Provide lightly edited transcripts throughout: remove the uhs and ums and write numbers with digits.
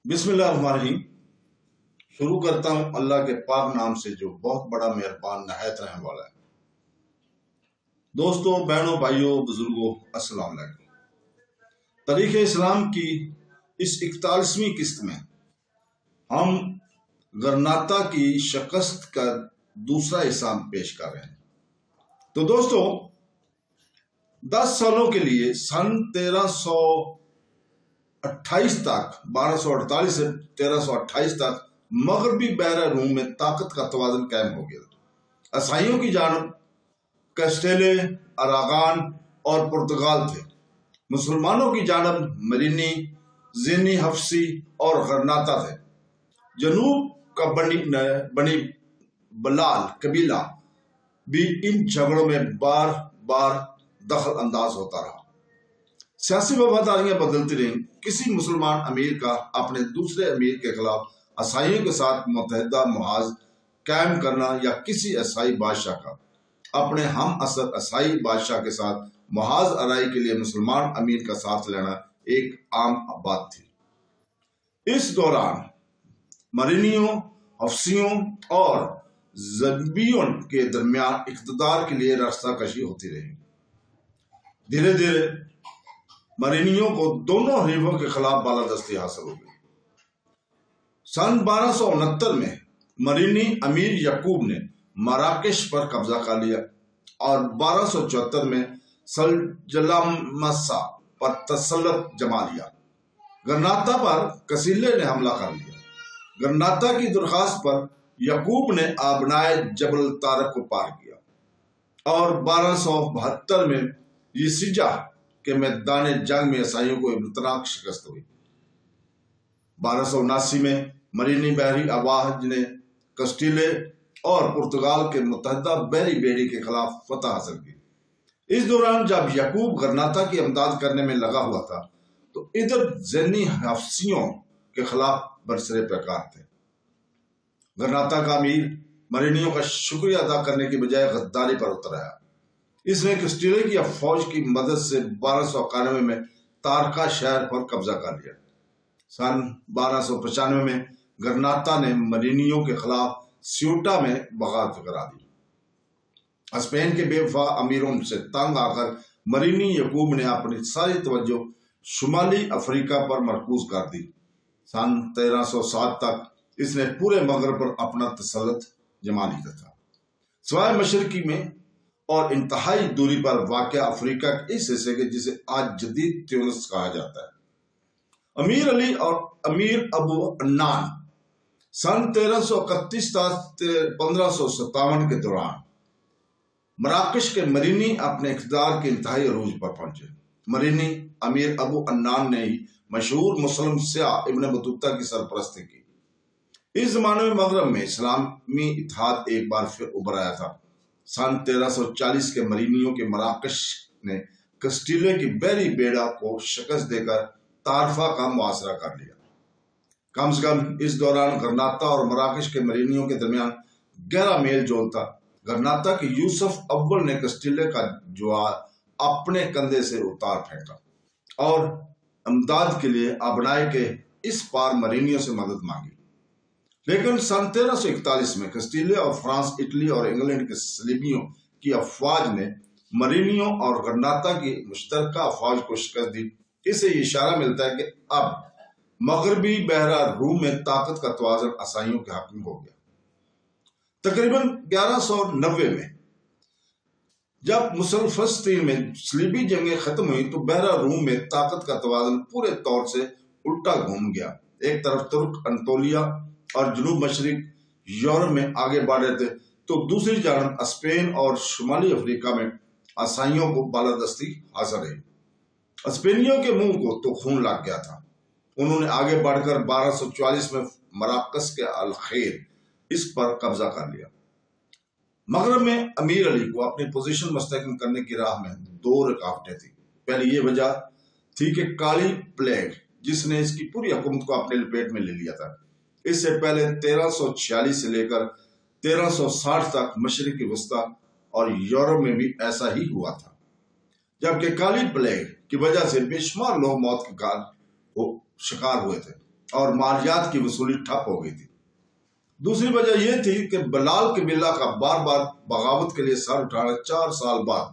بسم اللہ الرحمن الرحیم۔ شروع کرتا ہوں اللہ کے پاک نام سے جو بہت بڑا مہربان نہایت رحم والا ہے۔ دوستوں، بہنوں، بھائیوں، بزرگوں، السلام علیکم۔ تاریخ اسلام کی اس 41ویں قسط میں ہم غرناطہ کی شکست کا دوسرا حصہ پیش کر رہے ہیں۔ تو دوستوں، 10 سالوں کے لیے سن 1328 تک 1248 سے 1328 تک مغربی بحیرہ روم میں طاقت کا توازن قائم ہو گیا۔ عیسائیوں کی جانب کسٹیلے، اراگان اور پرتگال تھے۔ مسلمانوں کی جانب مرینی، زینی حفصی اور غرناطہ تھے۔ جنوب کا بنی بلال قبیلہ بھی ان جھگڑوں میں بار بار دخل انداز ہوتا رہا۔ سیاسی وفاداریاں بدلتی رہیں۔ کسی مسلمان امیر کا اپنے دوسرے امیر کے خلاف عیسائیوں کے ساتھ متحدہ محاذ قائم کرنا یا کسی عیسائی بادشاہ کا اپنے ہم عصر عیسائی بادشاہ کے ساتھ محاذ آرائی کے لیے مسلمان امیر کا ساتھ لینا ایک عام بات تھی۔ اس دوران مرینیوں، حفصیوں اور زبیوں کے درمیان اقتدار کے لیے راستہ کشی ہوتی رہی۔ دھیرے دھیرے مرینیوں کو دونوں حریفوں کے خلاف بالادستی حاصل ہو گئی۔ سن 1269 میں مرینی امیر یعقوب نے مراکش پر قبضہ کر لیا اور 1274 میں سلجلامسا پر تسلط جما لیا۔ غرناطہ پر کسیلے نے حملہ کر لیا۔ غرناطہ کی درخواست پر یعقوب نے آبنائے جبل طارق کو پار کیا اور 1272 میں یسیجا کے میدان جنگ میں عیسائیوں کو ابتداء شکست ہوئی۔ 1279 میں مرینی بحری افواج نے کسٹیلے اور پرتگال کے متحدہ بحری بیڑی کے خلاف فتح حاصل کی۔ اس دوران جب یعقوب غرناطہ کی امداد کرنے میں لگا ہوا تھا تو ادھر زینی حفصیوں کے خلاف برسر پیکار تھے۔ غرناطہ کا امیر مرینیوں کا شکریہ ادا کرنے کی بجائے غداری پر اتر آیا۔ اس نے کسٹیلے کی فوج کی مدد سے 1291 میں تارکا شہر پر قبضہ کر لیا۔ سن 1295 میں غرناطہ نے مرینیوں کے خلاف سیوٹا میں بغاوت کرا دی۔ اسپین کے بے وفا امیروں سے تنگ آ کر مرینی یعقوب نے اپنی ساری توجہ شمالی افریقہ پر مرکوز کر دی۔ سن 1307 تک اس نے پورے مغرب پر اپنا تسلط جما لیا تھا، سوائے مشرقی میں اور انتہائی دوری پر واقع افریقہ کے اس حصے کے جسے آج جدید تیونس کہا جاتا ہے۔ امیر علی اور امیر ابو عنان سن 1331 تا 1557 کے دوران مراکش کے مرینی اپنے اقتدار کے انتہائی عروج پر پہنچے۔ مرینی امیر ابو عنان نے ہی مشہور مسلم سیاح ابن بطوطہ کی سرپرستی کی۔ اس زمانے میں مغرب میں اسلامی اتحاد ایک بار پھر ابھر آیا تھا۔ سن 1340 کے مرینیوں کے مراکش نے کسٹیلے کی بحری بیڑا کو شکست دے کر طارفہ کا محاصرہ کر لیا۔ کم سے کم اس دوران غرناطہ اور مراکش کے مرینیوں کے درمیان گہرا میل جول تھا۔ غرناطہ کے یوسف اول نے کسٹیلے کا جوار اپنے کندھے سے اتار پھینکا اور امداد کے لیے آبنائے کے اس پار مرینیوں سے مدد مانگی۔ لیکن سن 1341 میں کسٹیلے اور فرانس، اٹلی اور انگلینڈ کے صلیبیوں کی افواج نے مرینیوں اور غرناطہ کی مشترکہ افواج کو شکست دی۔ اس سے یہ اشارہ ملتا ہے کہ اب مغربی بحیرہ روم میں طاقت کا توازن عیسائیوں کے حق میں ہو گیا۔ تقریباً 1190 میں جب مصر فلسطین میں صلیبی جنگیں ختم ہوئی تو بحیرہ روم میں طاقت کا توازن پورے طور سے الٹا گھوم گیا۔ ایک طرف ترک انطولیہ اور جنوب مشرق یورپ میں آگے بڑھ رہے تھے تو دوسری جانب اسپین اور شمالی افریقہ میں عیسائیوں کو بالادستی حاصل رہی۔ اسپینیوں کے منہ کو تو خون لگ گیا تھا۔ انہوں نے آگے بڑھ کر 1244 میں مراکش کے الخیر اس پر قبضہ کر لیا۔ مغرب میں امیر علی کو اپنی پوزیشن مستحکم کرنے کی راہ میں 2 رکاوٹیں تھیں۔ پہلی یہ وجہ تھی کہ کالی پلیگ جس نے اس کی پوری حکومت کو اپنے لپیٹ میں لے لیا تھا۔ اس سے پہلے 1346 سے لے کر 1360 تک مشرقی وسطی اور یورپ میں بھی ایسا ہی ہوا تھا، جبکہ کالی پلیگ کی وجہ سے بے شمار لوگ موت کے شکار ہوئے تھے اور مالیات کی وصولی ٹھپ ہو گئی تھی۔ دوسری وجہ یہ تھی کہ بلال قبیلہ کا بار بار بغاوت کے لیے سر اٹھانا 4 سال بعد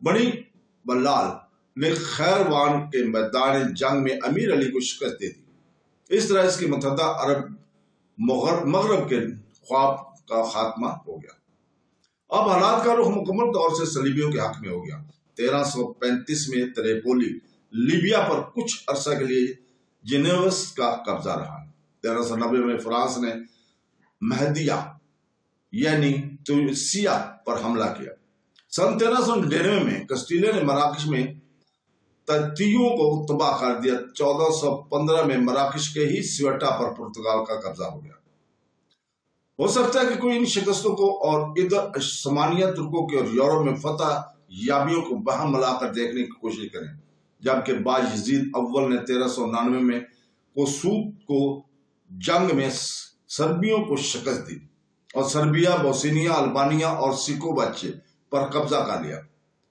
بنی بلال نے خیروان کے میدان جنگ میں امیر علی کو شکست دے دی۔ اس طرح اس کی متحدہ عرب مغرب کے خواب کا خاتمہ ہو گیا۔ اب حالات کا رخ مکمل طور سے صلیبیوں کے حق میں ہو گیا۔ 1335 میں تریپولی لیبیا پر کچھ عرصہ کے لیے جنیوس کا قبضہ رہا۔ 1390 میں فرانس نے مہدیہ یعنی تونسیہ پر حملہ کیا۔ سن 1399 میں کسٹیلے نے مراکش میں تتیوں کو تباہ کر دیا۔ 1415 میں مراکش کے ہی سیوٹا پر پرتگال کا قبضہ ہو گیا۔ ہو سکتا ہے کہ کوئی ان شکستوں کو اور ادھر عثمانیہ ترکوں کے اور یورپ میں فتح یابیوں کو بہم ملا کر دیکھنے کی کوشش کریں، جبکہ باجزید اول نے 1399 میں کوسوت کو جنگ میں سربیوں کو شکست دی اور سربیا، بوسنیا، البانیہ اور سیکوباچے پر قبضہ کر لیا۔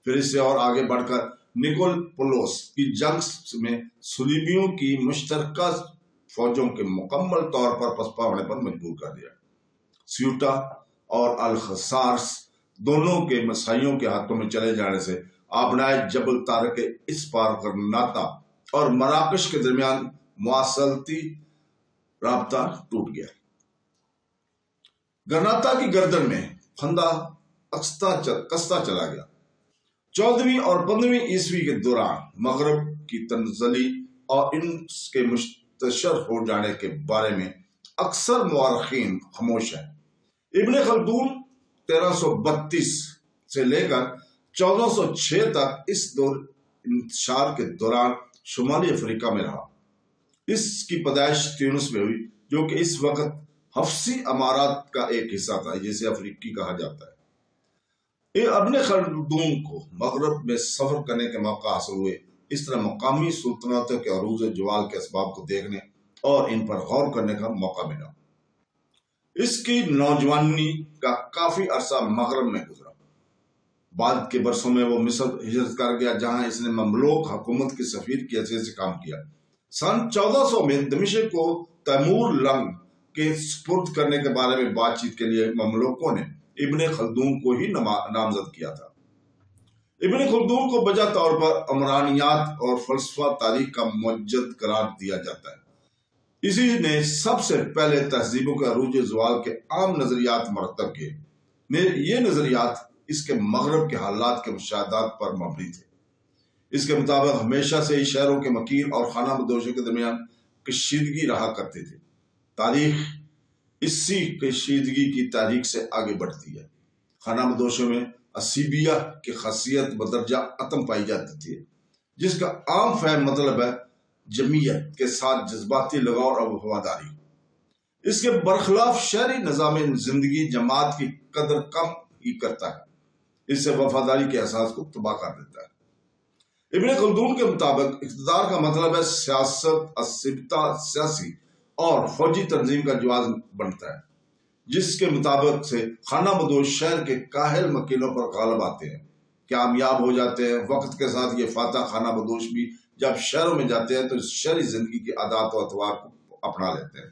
پھر اس سے اور آگے بڑھ کر نکولپولوس کی جنگ میں صلیبیوں کی مشترکہ فوجوں کے مکمل طور پر پسپا ہونے پر مجبور کر دیا۔ سیوٹا اور الخسارس دونوں کے مسائیوں کے ہاتھوں میں چلے جانے سے آبنائے جبل طارق کے اس پار گرناطہ اور مراکش کے درمیان مواصلاتی رابطہ ٹوٹ گیا۔ گرناطہ کی گردن میں پھندا کستا چلا گیا۔ 14ویں اور 15ویں عیسوی کے دوران مغرب کی تنزلی اور ان کے منتشر ہو جانے کے بارے میں اکثر مورخین خاموش ہیں۔ ابن خلدون 1332 سے لے کر 1406 تک اس دور انتشار کے دوران شمالی افریقہ میں رہا۔ اس کی پیدائش تیونس میں ہوئی، جو کہ اس وقت حفصی امارات کا ایک حصہ تھا، جسے افریقی کہا جاتا ہے۔ ابن خلدون کو مغرب میں سفر کرنے کے موقع حاصل ہوئے۔ اس طرح مقامی سلطنتوں کے عروج جوال کے اسباب کو دیکھنے اور ان پر غور کرنے کا موقع ملا۔ اس کی نوجوانی کا کافی عرصہ مغرب میں گزرا۔ بعد کے برسوں میں وہ مصر ہجرت کر گیا، جہاں اس نے مملوک حکومت کے سفیر کی حیثیت سے کام کیا۔ سن 1400 میں دمشق کو تیمور لنگ کے سپرد کرنے کے بارے میں بات چیت کے لیے مملوکوں نے ابن خلدون کو ہی نامزد کیا تھا۔ ابن خلدون کو بجا طور پر عمرانیات اور فلسفہ تاریخ کا مجد قرار دیا جاتا ہے۔ اسی نے سب سے پہلے تہذیبوں کے عروج زوال کے عام نظریات مرتب کیے۔ یہ نظریات اس کے مغرب کے حالات کے مشاہدات پر مبنی تھے۔ اس کے مطابق ہمیشہ سے ہی شہروں کے مکیر اور خانہ بدوشوں کے درمیان کشیدگی رہا کرتی تھی۔ تاریخ اسی کشیدگی کی تاریخ سے آگے بڑھتی ہے۔ خانہ بدوشوں میں اسیبیہ کی خاصیت بدرجہ اتم پائی جاتی تھی، جس کا عام فہم مطلب ہے جمعیت کے ساتھ جذباتی لگاؤ اور وفاداری۔ اس کے برخلاف شہری نظام زندگی جماعت کی قدر کم ہی کرتا ہے، اس سے وفاداری کے احساس کو تباہ کر دیتا ہے۔ ابن خلدون کے مطابق اقتدار کا مطلب ہے سیاست، اسبتا سیاسی اور فوجی تنظیم کا جواز بنتا ہے، جس کے مطابق سے خانہ بدوش شہر کے کاہل مکینوں پر غالب آتے ہیں، کامیاب ہو جاتے ہیں۔ وقت کے ساتھ یہ فاتح خانہ بدوش بھی جب شہروں میں جاتے ہیں تو شہری زندگی کی عادات و اطوار کو اپنا لیتے ہیں،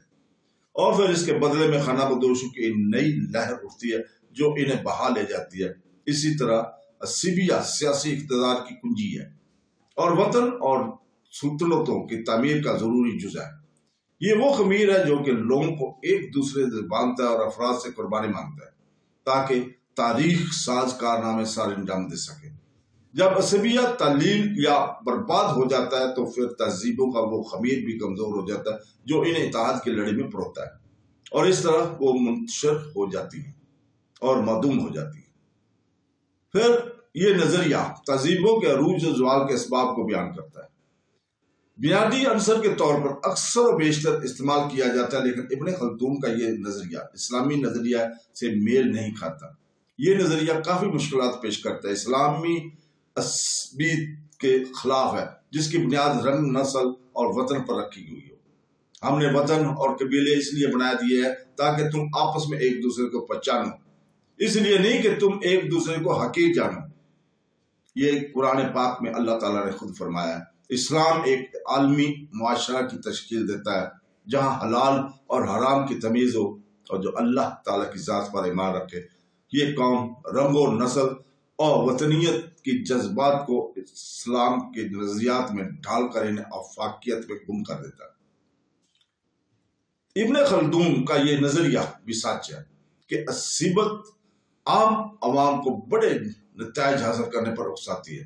اور پھر اس کے بدلے میں خانہ بدوشوں کی نئی لہر اٹھتی ہے جو انہیں بہا لے جاتی ہے۔ اسی طرح اسیبیہ سیاسی اقتدار کی کنجی ہے اور وطن اور سلطنتوں کی تعمیر کا ضروری جزء ہے۔ یہ وہ خمیر ہے جو کہ لوگوں کو ایک دوسرے سے باندھتا ہے اور افراد سے قربانی مانگتا ہے تاکہ تاریخ ساز کارنامے سارے انجام دے سکے۔ جب اسیبیہ تلیل یا برباد ہو جاتا ہے تو پھر تہذیبوں کا وہ خمیر بھی کمزور ہو جاتا ہے جو انہیں اتحاد کی لڑی میں پروتا ہے، اور اس طرح وہ منتشر ہو جاتی ہے اور معدوم ہو جاتی ہے۔ پھر یہ نظریہ تہذیبوں کے عروج و زوال کے اسباب کو بیان کرتا ہے۔ بنیادی عنصر کے طور پر اکثر و بیشتر استعمال کیا جاتا ہے، لیکن ابن خلدون کا یہ نظریہ اسلامی نظریہ سے میل نہیں کھاتا۔ یہ نظریہ کافی مشکلات پیش کرتا ہے، اسلامی عصبیت کے خلاف ہے، جس کی بنیاد رنگ، نسل اور وطن پر رکھی ہوئی ہو۔ ہم نے وطن اور قبیلے اس لیے بنا دیے ہیں تاکہ تم آپس میں ایک دوسرے کو پہچانو، اس لیے نہیں کہ تم ایک دوسرے کو حقیر جانو۔ یہ قرآن پاک میں اللہ تعالیٰ نے خود فرمایا ہے۔ اسلام ایک عالمی معاشرہ کی تشکیل دیتا ہے جہاں حلال اور حرام کی تمیز ہو اور جو اللہ تعالیٰ کی ذات پر ایمان رکھے۔ یہ قوم رنگ و نسل اور وطنیت کی جذبات کو اسلام کے نظریات میں ڈھال کر انہیں آفاقیت میں گم کر دیتا ہے۔ ابن خلدون کا یہ نظریہ بھی سچ ہے کہ مصیبت عام عوام کو بڑے نتائج حاصل کرنے پر اکساتی ہے،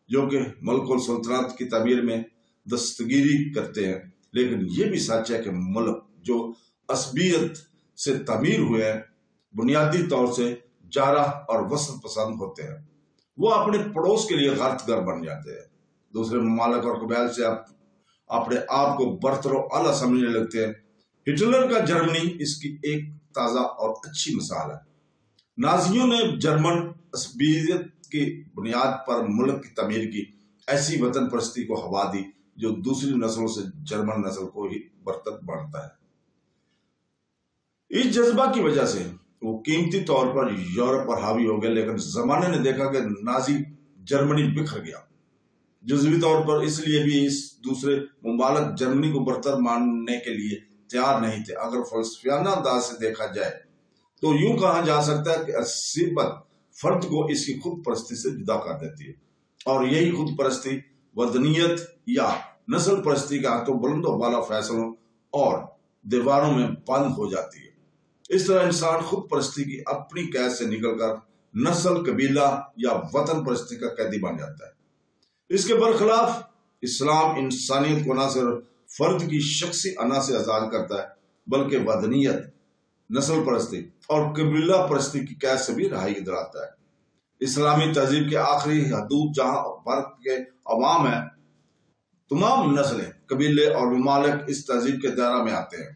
جو کہ ملک السلطنت کی تعمیر میں دستگیری کرتے ہیں، لیکن یہ بھی سچ ہے کہ ملک جو عصبیت سے تعمیر ہوئے ہیں بنیادی طور سے جارح اور وسط پسند ہوتے ہیں۔ وہ اپنے پڑوس کے لیے غارت گر بن جاتے ہیں، دوسرے ممالک اور قبائل سے اپنے آپ کو برتر و اعلیٰ سمجھنے لگتے ہیں۔ ہٹلر کا جرمنی اس کی ایک تازہ اور اچھی مثال ہے۔ نازیوں نے جرمن عصبیت کی بنیاد پر ملک کی تعمیر کی، ایسی وطن پرستی کو ہوا دی جو دوسری نسلوں سے جرمن نسل کو ہی برتر بڑھتا ہے۔ اس جذبہ کی وجہ سے وہ قیمتی طور پر یورپ پر حاوی ہو گئے، لیکن زمانے نے دیکھا کہ نازی جرمنی بکھر گیا، جزوی طور پر اس لیے بھی اس دوسرے ممالک جرمنی کو برتر ماننے کے لیے تیار نہیں تھے۔ اگر فلسفیانہ انداز سے دیکھا جائے تو یوں کہا جا سکتا ہے کہ عصبیت فرد کو اس کی خود پرستی سے جدا کر دیتی ہے، اور یہی خود پرستی وطنیت یا نسل پرستی کے ہاتھوں بلند و بالا فیصلوں اور دیواروں میں بند ہو جاتی ہے۔ اس طرح انسان خود پرستی کی اپنی قید سے نکل کر نسل، قبیلہ یا وطن پرستی کا قیدی بن جاتا ہے۔ اس کے برخلاف اسلام انسانیت کو نہ صرف فرد کی شخصی انا سے آزاد کرتا ہے بلکہ وطنیت، نسل پرستی اور قبیلہ پرستی کی قید سے بھی رہائی دلاتا ہے۔ اسلامی تہذیب کے آخری حدود جہاں بھر کے عوام ہیں، تمام نسلیں، قبیلے اور ممالک اس تہذیب کے دائرہ میں آتے ہیں۔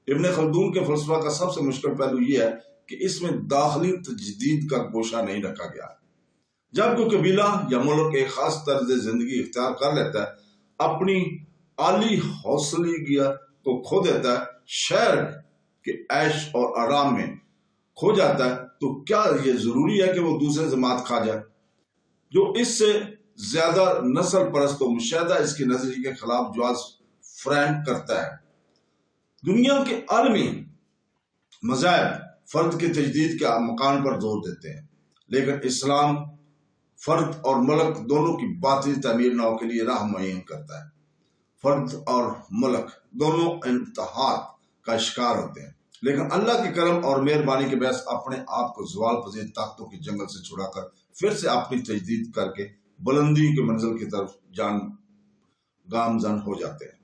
ابن خلدون کے فلسفہ کا سب سے مشکل پہلو یہ ہے کہ اس میں داخلی تجدید کا گوشہ نہیں رکھا گیا۔ جب کوئی قبیلہ یا ملک ایک خاص طرز زندگی اختیار کر لیتا ہے، اپنی عالی حوصلگیت کو کھو دیتا ہے، شہر کے عیش اور آرام میں کھو جاتا ہے، تو کیا یہ ضروری ہے کہ وہ دوسرے جماعت کھا جائے؟ جو اس سے زیادہ نسل پرست و مشاہدہ اس کی نظریے کے خلاف جواز فریم کرتا ہے۔ دنیا کے عالمی مذاہب فرد کے تجدید کے مکان پر زور دیتے ہیں، لیکن اسلام فرد اور ملک دونوں کی باطنی تعمیر نو کے لیے راہ معین کرتا ہے۔ فرد اور ملک دونوں انتحات کا شکار ہوتے ہیں، لیکن اللہ کے کرم اور مہربانی کے باعث اپنے آپ کو زوال پذیر طاقتوں کے جنگل سے چھڑا کر پھر سے اپنی تجدید کر کے بلندی کی منزل کی طرف گامزن ہو جاتے ہیں۔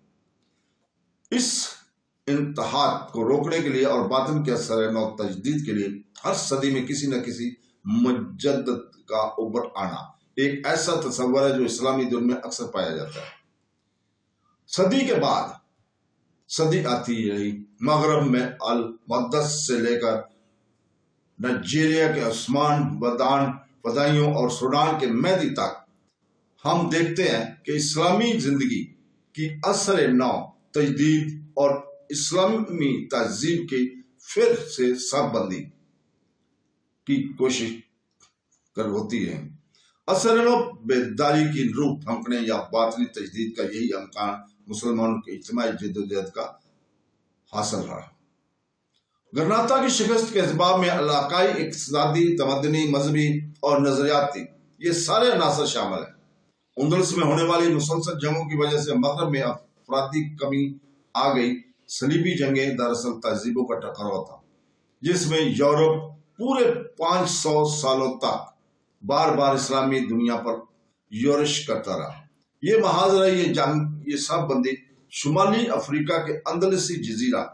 اس انتحات کو روکنے کے لیے اور باطن کے اثر نو تجدید کے لیے ہر صدی میں کسی نہ کسی مجدد کا ابھر آنا ایک ایسا تصور ہے جو اسلامی دنیا میں اکثر پایا جاتا ہے۔ صدی کے بعد صدی آتی رہی، مغرب میں المقدس سے لے کر نائجیریا کے عثمان فدائیوں اور سوڈان کے مہدی تک ہم دیکھتے ہیں کہ اسلامی زندگی کی اثر نو تجدید اور اسلامی تہذیب کی پھر سے سر بندی کی کوشش ہوتی ہے۔ اثر نو بیداری کی روح پھونکنے یا باطنی تجدید کا یہی امکان مسلمانوں کی اجتماعی جدوجہد کا حاصل رہا۔ گرناطہ کی شکست کے اسباب میں علاقائی، اقتصادی، تمدنی، مذہبی اور نظریاتی یہ سارے عناصر شامل ہیں۔ اندلس میں ہونے والی مسلسل جنگوں کی وجہ سے مغرب میں افرادی کمی آ گئی۔ صلیبی جنگیں دراصل تہذیبوں کا ٹکراؤ تھا، جس میں یورپ پورے 500 سالوں تک بار بار اسلامی دنیا پر یورش کرتا رہا۔ یہ محاذ رہی، یہ جنگ، یہ سب بندی شمالی افریقہ کے اندلسی جزیرہ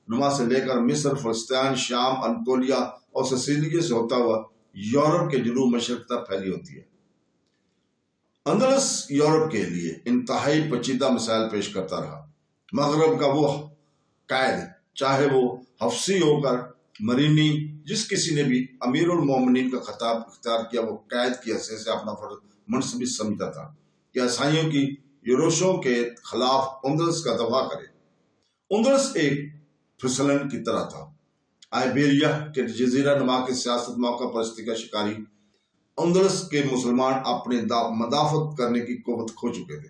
نما سے لے کر مصر، فلسطین، شام، انطولیہ اور سسیلیے سے ہوتا ہوا یورپ کے جنوب مشرق تک پھیلی ہوتی ہے۔ اندلس یورپ کے لیے انتہائی پیچیدہ مسائل پیش کرتا رہا۔ مغرب کا وہ قائد، چاہے وہ حفصی ہو کر مرینی، جس کسی نے بھی امیر المومنین کا خطاب اختیار کیا، وہ قائد کی حیثیت سے اپنا فرض منصبی سمجھتا تھا کہ عیسائیوں کی یروشوں کے خلاف اندلس کا دفاع کرے۔ اندلس ایک فسلن کی طرح تھا۔ آئیبیریا کے جزیرہ نما کے سیاست موقع پرستی کا شکاری اندلس کے مسلمان اپنے مدافعت کرنے کی قوت کھو چکے تھے۔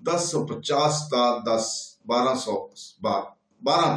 1050 ta 1212